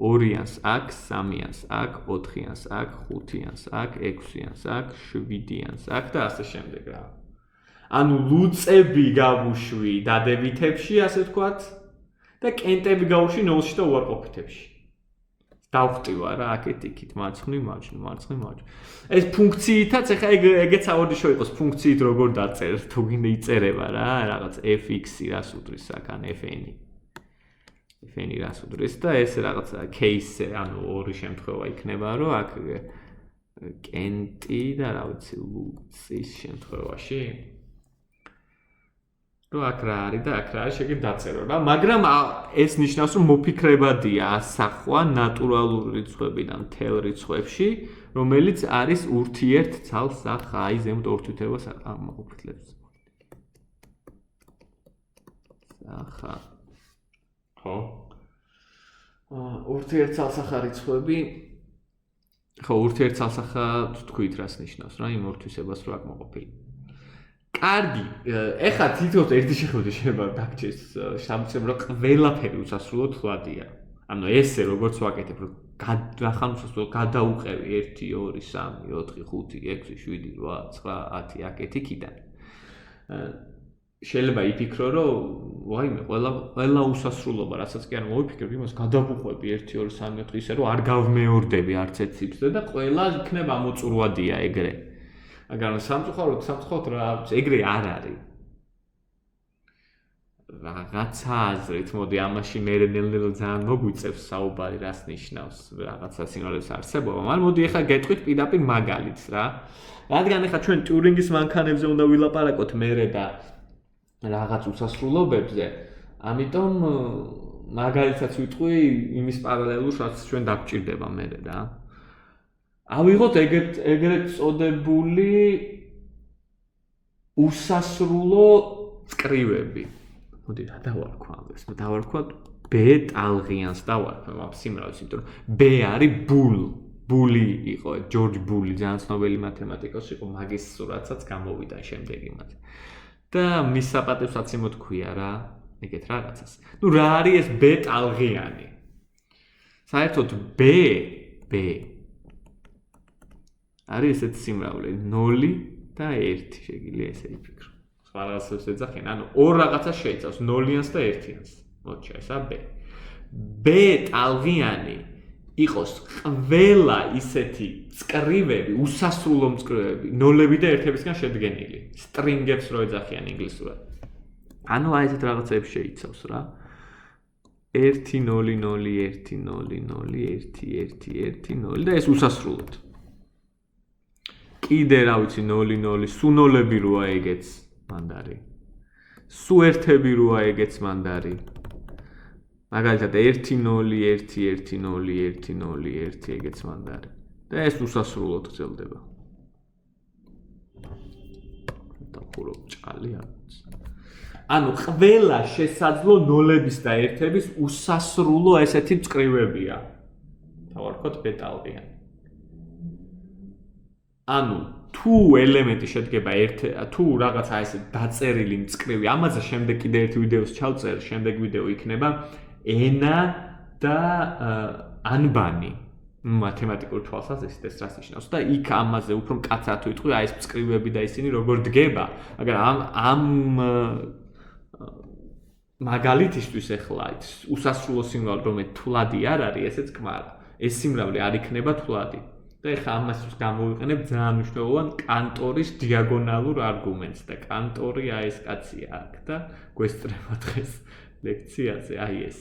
Speaker 1: ორიანს აქ, სამიანს აქ, ოთხიანს აქ, ხუთიანს აქ, ექვსიანს აქ, შვიდიანს აქ და ასე შემდეგ რა. ლუწები გავუშვი დადებითებში, ასე თქვათ, და კენტები გავუშვი ნოლში და უარყოფითებში. დავხტივა რა, აქეთ იქით, მარცხნივ, მარცხნივ. ეს ფუნქციითაც ეხა ეგეც ავოდიშო იყოს ფუნქციით როგორ დაწერთ, თუ გინდა იწერება რა, რაღაც fx-ი რას უდრის აქ, ან fn-ი. fn-ი რას უდრის და ეს რაღაცა case, ორი შემთხვევა იქნება, რომ აქ კენტი და რა ვიცი, ლუცის შემთხვევაში რომ აქ რა არის და აქ რა არის შეგიძლია დაწერო რა, მაგრამ ეს ნიშნავს რომ მოფიქრებადია ასახვა ნატურალური რიცხვებიდან მთელ რიცხვებში, რომელიც არის ურთიერთცალსახა, აი ზემოთ ორთვითებას ამოყოფილებს. სახა. ხო. ურთიერთცალსახა რიცხვები ხო, ურთიერთცალსახა თქვით რას ნიშნავს რა, იმ ორთვისებას რო აქ მოყოფილი. კარგი, ეხლა თითქოს ერთი შეხედვით შეიძლება დაგჭირს სამწემ რომ ყველაფერი უსასრულოდ თვლადია. ესე როგორც ვაკეთებ, რომ რახან უსასრულოდ გადაუყევი 1, 2, 3, 4, 5, 6, 7, 8, 9, 10 აქეთ იქიდან. შეიძლება იფიქრო, რომ ვაიმე, ყველა უსასრულობა, რასაც კი არ მოვიფიქრებ, იმას გადავუყვები 1, 2, 3, 4 ისე რომ არ გავმეორდები არც ერთ ციფრზე და ყველა იქნება ამოწურვადია ეგრე. მაგრამ სამწუხაროდ რა, ეგრე არ არის. რაღაცა აზრით, მოდი ამაში მე ნელ-ნელა ძალიან მოგვიწევს საუბარი, რას ნიშნავს რაღაცა სიმრავლეს არსებობა. მაგრამ მოდი ეხლა გეტყვით პირდაპირ მაგალითს რა. რადგან ეხლა ჩვენ ტიურინგის მანქანებზე უნდა ვილაპარაკოთ მერე და რაღაც უსასრულობებზე, ამიტომ მაგალითსაც ვიტყვი იმის პარალელურს, რაც ჩვენ დაგჭირდება მერე რა. ავიღოთ ეგრეთ წოდებული უსასრულო წკრივები. მოდი რა დავარქვა ამას? დავარქვა B ტალღიანს დავარქვა ამ სიმრავლეს, იმიტომ რომ B არის ბული იყო, ჯორჯ ბული, ძალიან ცნობილი მათემატიკოსი იყო, მაგის სურათსაც გამოვიდა შემდეგ იმაზე. და მის საპატევსაც იმოთ ქვია რა, ეგეთ რაღაცას. რა არის ეს B ტალღიანი? საერთოდ B არის ესეთი სიმრავლე 0 და 1 შეგიძლია ესე იფიქრო. სხვა რაღაცებს ეძახიან, ორ რაღაცას შეიცავს 0-იანს და 1-იანს. მოჩა ესა B. B ტალღიანი იყოს ყველა ისეთი წკრივები, უსასრულო წკრივები, 0-ები და 1-ებისგან შედგენილი. სტრინგებს რო ეძახიან ინგლისურად. აი ესეთ რაღაცებს შეიცავს რა. 1 0 0 1 0 0 1 1 1 0 და ეს უსასრულოდ. კიდე რა ვიცი 0 0 სუ ნოლები როა ეგეც მანდარი. სუ ერთები როა ეგეც მანდარი. მაგალითად 1 0 1 1 0 1 0 1 ეგეც მანდარი. და ეს უსასრულოდ გრძელდება. ხურო ჭალი აქვს. ანუ ყველა შესაძლო ნოლების და ერთების უსასრულო ესეთი მწკრივებია. თავარქოთ ბეტალღიანი. ანუ თუ ელემენტი შედგება თუ რაღაცა ესე დაწერილი მწკრივი, ამაზე შემდეგ კიდე ერთი ვიდეოს ჩავწერ, შემდეგ ვიდეო იქნება ენა და ანბანი. მათემატიკურ თვალსაზრისით ეს რას ნიშნავს და იქ ამაზე უფრო მკაცრად თუ იტყვი, აი ეს მწკრივები და ისინი როგორ დგება, მაგრამ ამ მაგალითისთვის ახლა უსასრულო სიმრავლე რომ თვლადი არ არის, ესეც კმარა. ეს სიმრავლე არ იქნება თვლადი. და ეხლა ამას გამოვიყენებ ძალიან მნიშვნელოვან კანტორის დიაგონალურ არგუმენტს და კანტორი აი ეს კაცია აქ და გვესწრება დღეს ლექციაზე აი ეს.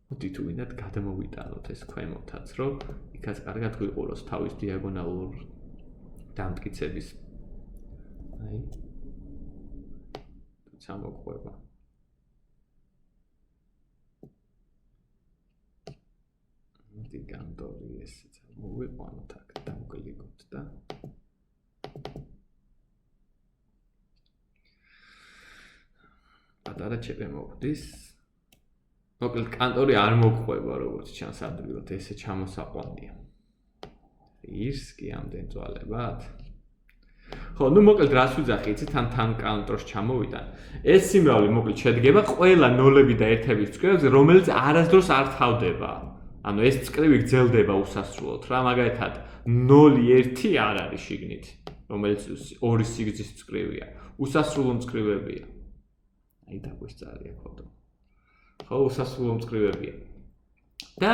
Speaker 1: მოდი თუ ვინდათ გადმოვიტანოთ ეს ქვემოთაც, რომ იქაც კარგად გვიყუროს თავის დიაგონალურ დამტკიცების. აი ჩამოყვება. მოდი კანტორი ესეც მოვიყვანოთ აქ დავკლიკოთ და პატარა ჩები მოვდის. მოკლედ კანტორი არ მოგყვება როგორც ჩანს ადვილად ესე ჩამოსაყვანია. ის კი ამდენ წვალებად. ხო, ნუ მოკლედ რას ვიძახი, იცით, თან კანტორს ჩამოვიდან. ეს სიმრავლე მოკლედ შედგება ყველა ნოლები და ერთების მწკრივებზე, რომელიც არასდროს არ თავდება. ანუ ეს მწკრივი გრძელდება უსასრულოდ რა, მაგალითად 0-1 არ არის შიგნით, რომელიც ორი სიგრძის მწკრივია, უსასრულო მწკრივებია. აი დაგვესწარია კოდო. ხო, უსასრულო მწკრივებია. და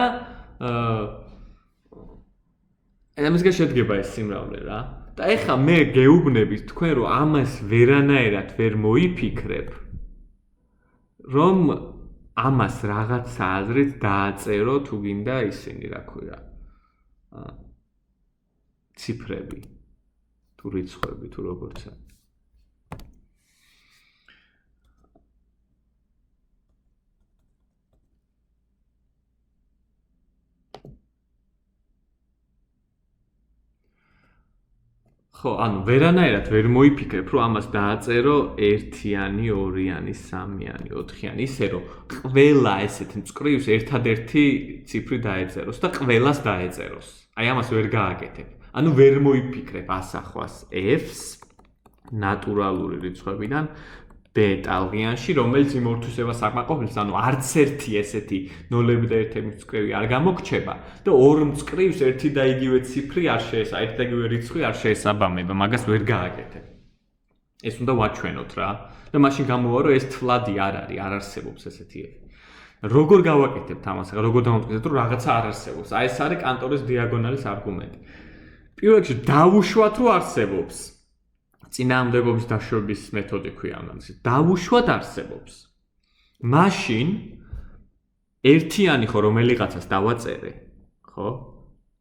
Speaker 1: ამისგან შედგება ეს სიმრავლე რა. და ეხლა მე გეუბნებით თქვენ რომ ამას ვერანაირად ვერ მოიფიქრებ, რომ ამას რაღაცა აზრით დააწერო თუ გინდა ისინი რა ქვია. ციფრები თუ რიცხვები თუ როგორც არის. ხო, ანუ ვერანაირად ვერ მოიფიქრებ, რომ ამას დააწერო 1-იანი, 2-იანი, 3-იანი, 4-იანი, ისე რომ ყველა ესეთ მწკრივს ერთადერთი ციფრი დაეწეროს და ყველას დაეწეროს. აი ამას ვერ გააკეთებ. ანუ ვერ მოიფიქრებ ასახვას F-ს ნატურალური რიცხვებიდან ბეტალღიანში, რომელიც იმორთვისებას აკმაყოფილებს, ანუ არც ერთი ესეთი ნოლები და ერთები მწკრივი არ გამოგრჩება და ორ მწკრივს ერთი და იგივე ციფრი არ შეესაბამება, ერთი და იგივე რიცხვი არ შეესაბამება, მაგას ვერ გააკეთებ. ეს უნდა ვაჩვენოთ რა. და მაშინ გამოვა, რომ ეს თვლადი არ არის, არ არსებობს ესეთი ერთი. როგორ გავაკეთებთ ამას? როგორ დავამტკიცებთ, რომ რაღაცა არ არსებობს? აი ეს არის კანტორის დიაგონალის არგუმენტი. პირველ რიგში დავუშვათ, რომ არსებობს. წინააღმდეგობის დაშვების მეთოდი ქვია ამას. დავუშვათ არსებობს. მაშინ ერთიანი ხო რომელიღაცას დავაწერე, ხო?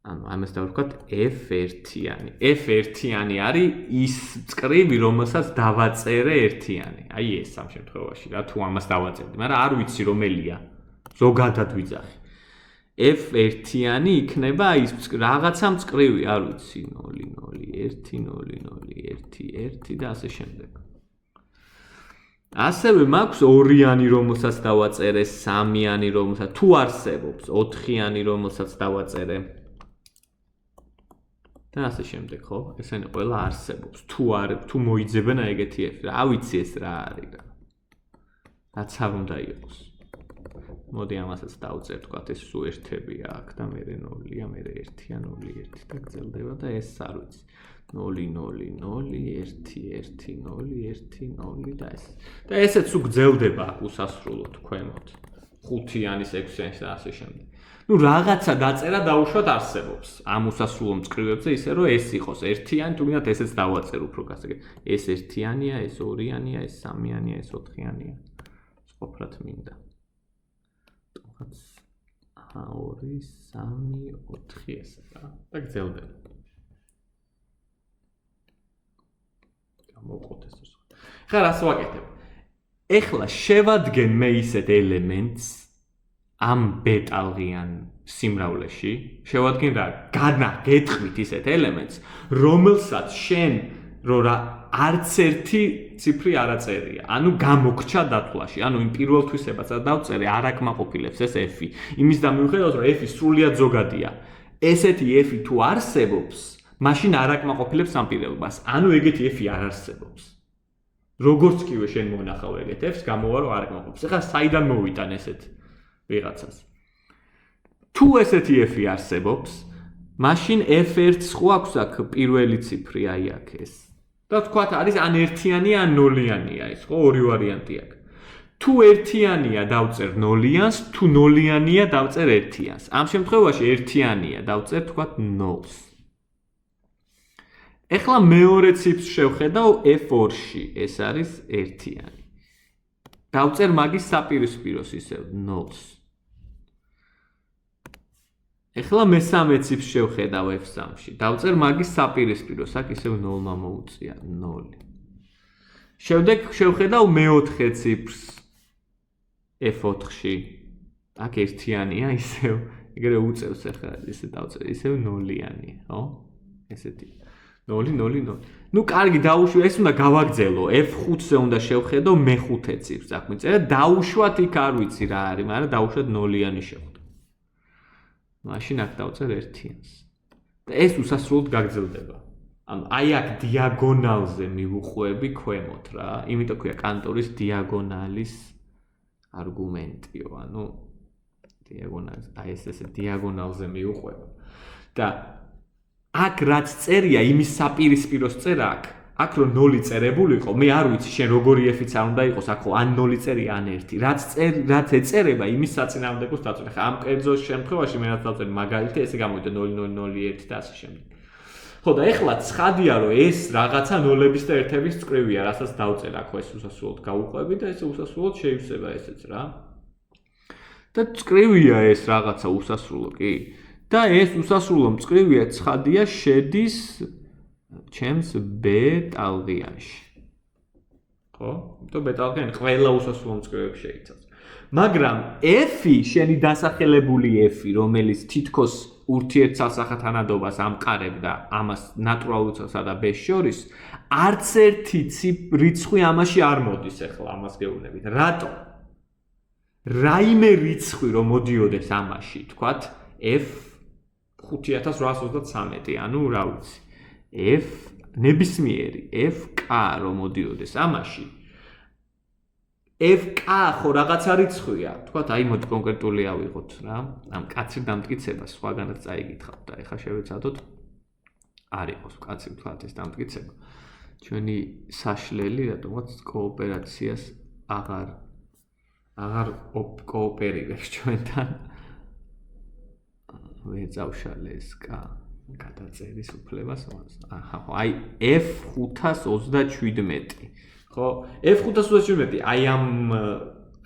Speaker 1: ანუ ამას დავუშვათ F1-იანი. F1-იანი არის ის მწკრივი, რომელსაც დავაწერე ერთიანი. აი ეს ამ შემთხვევაში რა თუ ამას დავაწერდი, მაგრამ არ ვიცი რომელია. ზოგადად ვიძახი. F1-იანი იქნება ის რაღაცა მწკრივი, არ ვიცი 0 0 1 0 0 1 1 და ასე შემდეგ. ასევე მაქვს 2-იანი, რომელსაც დავაწერე, 3-იანი, რომელსაც თუ არსებობს, 4-იანი, რომელსაც დავაწერე. და ასე შემდეგ, ხო? ესენი ყველა არსებობს. თუ მოიძებენ ეგეთი F, რა ვიცი ეს რა არის რა. რაც არ უნდა იყოს. მოდი ამასაც დავწერ თქვათ ეს სულ ერთებია აქ და მე 0-ია, მე 1-ია, 0 1 და გრძელდება და ეს არ ვიცი 0 0 0 1 1 0 1 0 და ეს. და ესეც სულ გრძელდება აქ უსასრულოდ ქვემოთ. 5-იანი, 6-იანი და ასე შემდეგ. ნუ რაღაცა დაწერა დაუშვათ არსებობს ამ უსასრულო მწკრივებზე ისე რომ ეს იყოს 1-იანი, თუ გინდათ ესეც დავაწერ უფრო გასაგე. ეს 1-იანია, ეს 2-იანია, ეს 3-იანია, ეს 4-იანია. ყოფრად მინდა. 2 3 4 ესე და გრძელდება. გამოვყოთ ეს რუსული. ხა რას ვაკეთებ? ეხლა შევადგენ მე ისეთ ელემენტს ამ ბეტალღიან სიმრავლეში, შევადგენ რა? გეტყვით ისეთ ელემენტს, რომელსაც შენ რომ არც ერთი ციფრი არ აწერია. ანუ გამოგრჩა დათვლაში. ანუ იმ პირველ თვისებაც დავწერე არ აკმაყოფილებს ეს f-ი. იმის და მიუხედავად რომ f-ი სრულიად ზოგადია. ესეთი f-ი თუ არსებობს, მაშინ არ აკმაყოფილებს ამ პირობას. ანუ ეგეთი f-ი არ არსებობს. როგორც კივე შენ მონახავ ეგეთ f-ს, გამოვა რომ არ აკმაყოფილებს. ეხლა საიდან მოვიტან ესეთ ვიღაცას? თუ ესეთი f-ი არსებობს, მაშინ f1 ხო აქვს აქ პირველი ციფრი აი აქ ეს. და თქვათ არის ან ერთიანი ან ნოლიანია ეს, ხო? ორი ვარიანტი აქვს. თუ ერთიანია დავწერ ნოლიანს, თუ ნოლიანია დავწერ ერთიანს. ამ შემთხვევაში ერთიანია დავწერ თქვათ 0-ს. ეხლა მეორე ციფრს შევხედავ f2-ში, ეს არის ერთიანი. დავწერ მაგის საპირისპიროს ისევ 0-ს. ეხლა მესამე ციფრს შევხედავ f3-ში. დავწერ მაგის საპირისპიროს, აქ ისევ 0-მა მოუწია 0. შემდეგ შევხედავ მეოთხე ციფრს f4-ში. აქ ერთიანია ისევ, ეგრე უწევს ახლა ესე დავწერ, ისევ ნოლიანია, ხო? ესეთი 0 0 0. ნუ კარგი დაუშვი, ეს უნდა გავაგზელო. f5-ზე უნდა შევხედო მეხუთე ციფრს, აქ მიწერა დაუშვათ იქ არ ვიცი რა არის, მაგრამ დაუშვათ ნოლიანი შევხედო. მაშინ აქ დავწერ ერთიანს. და ეს უსასრულოდ გაგრძელდება. ანუ აი აქ დიაგონალზე მივუყვები ქვემოთ რა. იმიტომ ქვია კანტორის დიაგონალის არგუმენტიო, ანუ დიაგონალს, აი ეს დიაგონალზე მივუყვება. და აქ რაც წერია, იმის საპირისპიროს წერა აქ. აქ რომ 0 წერებულიყო, მე არ ვიცი შენ როგორი f-იც არ უნდა იყოს, აქ ხო ან 0 წერია, ან 1. რაც ეწერება, იმის საწინააღმდეგოს დაწერ. ხა ამ კერძო შემთხვევაში მე რაც დავწერ მაგალითი, ესე გამოვიდა 0 0 0 1 და ასე შემდეგ. ხო და ეხლა ცხადია რომ ეს რაღაცა ნოლების და ერთების წკრივია, რასაც დავწერ, აქ ეს უსასრულოდ გავუყვები და ეს უსასრულოდ შეივსება ესეც რა. და წკრივია ეს რაღაცა უსასრულო, კი? და ეს უსასრულო მწკრივია ცხადია შედის ჩემს b ტალღიანში. ხო? იმიტომ b ტალღიანი ყველა უსასრულო მწკრივებს შეიცავს. მაგრამ f-ი, შენი დასახელებული f-ი, რომელიც თითქოს ურთიერთსასახათანადობას ამყარებდა ამას ნატურალურ ცალსა და b-ს შორის, არც ერთი რიცხვი ამაში არ მოდის ახლა ამას გეუბნებით. რატო? რაიმე რიცხვი რომ მოდიოდეს ამაში, თქვათ f 5833, ანუ რა ვიცი. f ნებისმიერი fk რომ მოდიოდეს ამაში. fk ხო რაღაცა რიცხვია. თქვათ აი მოდი კონკრეტული ავიღოთ რა. ამ კაცის დამტკიცება სხვაგანაც წაიგითხავთ და ეხლა შევეცადოთ არ იყოს კაცი თქვათ ეს დამტკიცება. ჩვენი საშლელი რატომაც კოოპერაციას აღარ კოოპერირებს ჩვენთან. ვეწავშალე ეს კა გადაწერის უფლებას. აჰა, ხო, აი f517. ხო, f517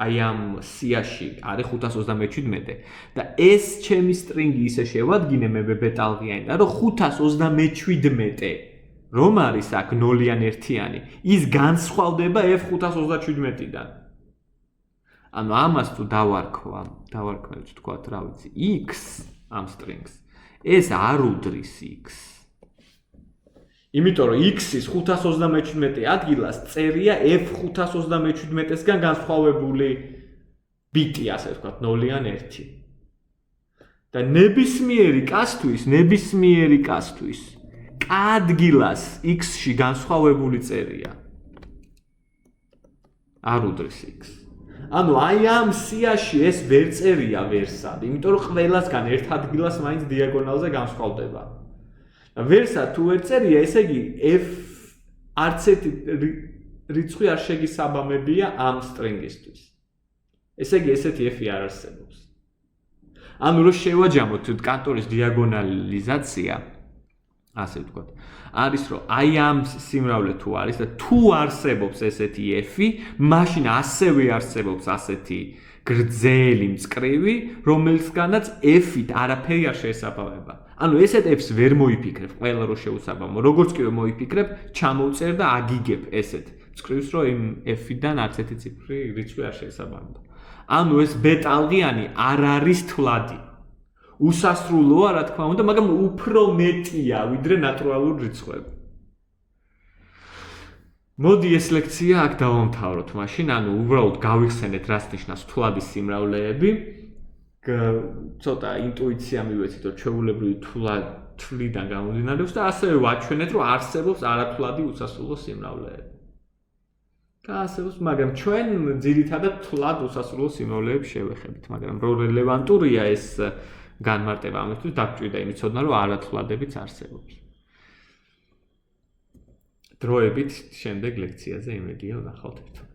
Speaker 1: აი ამ სიაში არის 527 და ეს ჩემი სტრინგი ისე შევადგინე მე ბეტალღიანი და რომ 527 რომ არის აქ ნოლიან ერთიანი, ის განსხვავდება f527-დან. ანუ ამას თუ დავარქვევთ თქვათ რა ვიცი x ამ სტრინგს. ეს არ უდრის x. იმიტომ რომ x-ის 527 ადგილას წერია f527-სგან განსხვავებული ბიტი, ასე ვთქვათ, 0-ან 1. და ნებისმიერი კასთვის k ადგილას x-ში განსხვავებული წერია. არ უდრის x. ანუ აი ამ სიაში ეს ვერ წერია ვერსად, იმიტომ რომ ყველასგან ერთ ადგილას მაინც დიაგონალზე განსხვავდება. ვერსად თუ ვერ წერია, ესე იგი f არც ერთი რიცხვი არ შეგისაბამებია ამ სტრინგისთვის. ესე იგი ესეთი f-ი არ არსებობს. ანუ რომ შევაჯამოთ კანტორის დიაგონალიზაცია, ასე ვთქვათ, არის რომ აი ამ სიმრავლე თუ არის და თუ არსებობს ესეთი f-ი, მაშინ ასევე არსებობს ასეთი გრძელი მწკრივი, რომელსგანაც f-ით არაფერი არ შეესაბამება. ანუ ესეთ f-ს ვერ მოიფიქრებ, ყველა რო შეუსაბამო. როგორც კი მოიფიქრებ, ჩამოვწერ და აგიგებ ესეთ მწკრივს, რომ იმ f-დან არც ერთი ციფრი რიცხვი არ შეესაბამება. ანუ ეს ბეტალღიანი არ არის თვლადი. უსასრულოა, რა თქმა უნდა, მაგრამ უფრო მეტია, ვიდრე ნატურალური რიცხვები. მოდი ეს ლექცია აქ დავამთავროთ მაშინ, ანუ უბრალოდ გავიხსენეთ რას ნიშნავს თვლადი სიმრავლეები. ცოტა ინტუიცია მივეცით, რომ ჩვეულებრივი თვლიდან გამომდინარეობს და ასევე ვაჩვენეთ, რომ არსებობს არათვლადი უსასრულო სიმრავლეები. და არსებობს, მაგრამ ჩვენ ძირითადად თვლად უსასრულო სიმრავლეებს შევეხებით, მაგრამ რო რელევანტურია ეს განმარტება ამისთვის დაგჭირდა იმით ცოდნა, რომ არათვლადებიც არსებობს. დროებით შემდეგ ლექციაზე იმედია ვნახავთ ერთად.